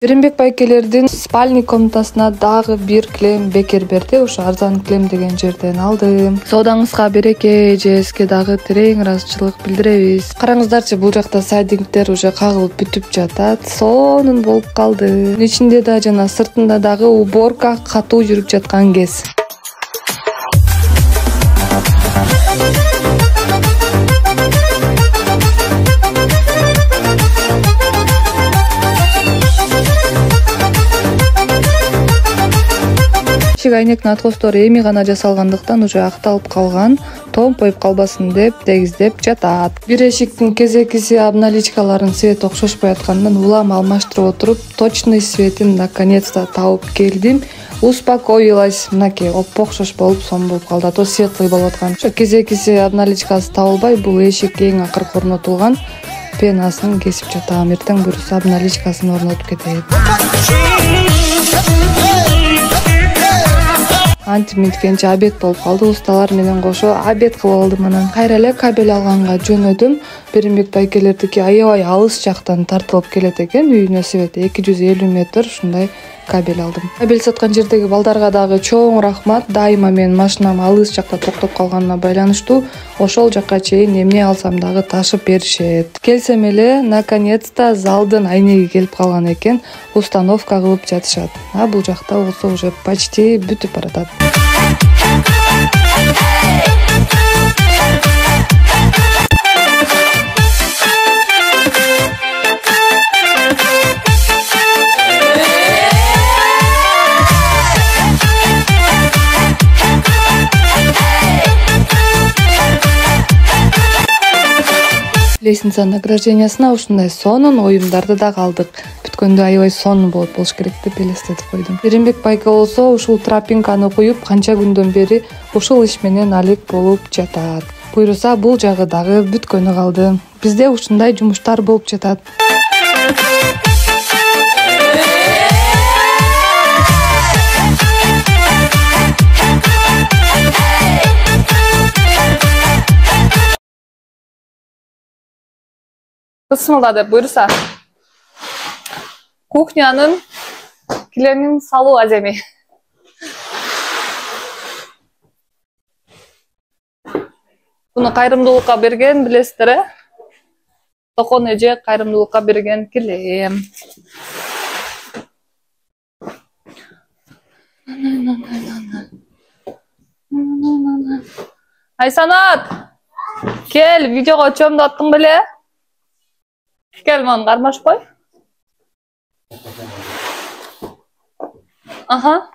Беримбек байкелердин спальный комнатасына дагы бир килем бекер берди. Ошо арзан килем деген жерден алдым. Соодаңызга береке, эжеске дагы терең ыраазычылык билдиребиз. Караңыздарчы, бул жакта сайдингдер уже кагылып бүтүп жатат. Сонун болуп калды. Ичинде да жана сыртында дагы уборка катуу жүрүп жаткан кез. Ишик айнектин откостору эми гана жасалгандыктан уже акталып калган. Томпоюп калбасын деп тегиздеп жатат. Бир эшиктин кезекиси обналичкаларын цвет окшошпой аткандан улам алмаштырып отуруп, точный цветин наконец-то тауып келдим. Успокоилась. Мынакей оп-окшош болуп сом болуп калды. А то светлый болуп аткан. Ошо кезекиси обналичкасы табылбай, бул эшик эң акыркы орнотулган. Пенасын кесип жатам. Эртең буюрса обналичкасын орнотуп кетейин. Антиминткенче обед болуп калды. Усталар менен кошо обед кылып алдым. Анан кайра эле кабель алганга жөнөдүм. Беримбек байкелердики аябай алыс жактан тартылып келет экен. Үйүнө себети 250 метр ушундай кабель алдым. Кабель саткан жердеги балдарга дагы чоң рахмат. Дайыма менин машинам алыс жакта токтоп калганына байланыштуу ошол жакка чейин эмне алсам дагы ташып беришет. Келсем эле наконец-то залдын айнеги келип калган экен. Установка кылып жатышат. А бул жакта болсо уже почти бүтүп баратат. Лестница награждениясына ушундай сонун оюмдарды да калдык. Бүткөндө аябай сонун болуш керек деп элестетип койдум. Беримбек байке болсо ушул тропинканы куюп канча күндөн бери ушул иш менен алек болуп жатат. Буйруса бул жагы дагы бүткөнү калды. Бизде ушундай жумуштар болуп жатат. Ысмылдады, буйруса. Кухнянын килемин салуу аземи. Буну кайрымдуулукка берген, билесиздер, э? Токон эже кайрымдуулукка берген килем. Айсанат! Кел, видеого чөмдү аттың беле? Gel man karmaş koy. Aha.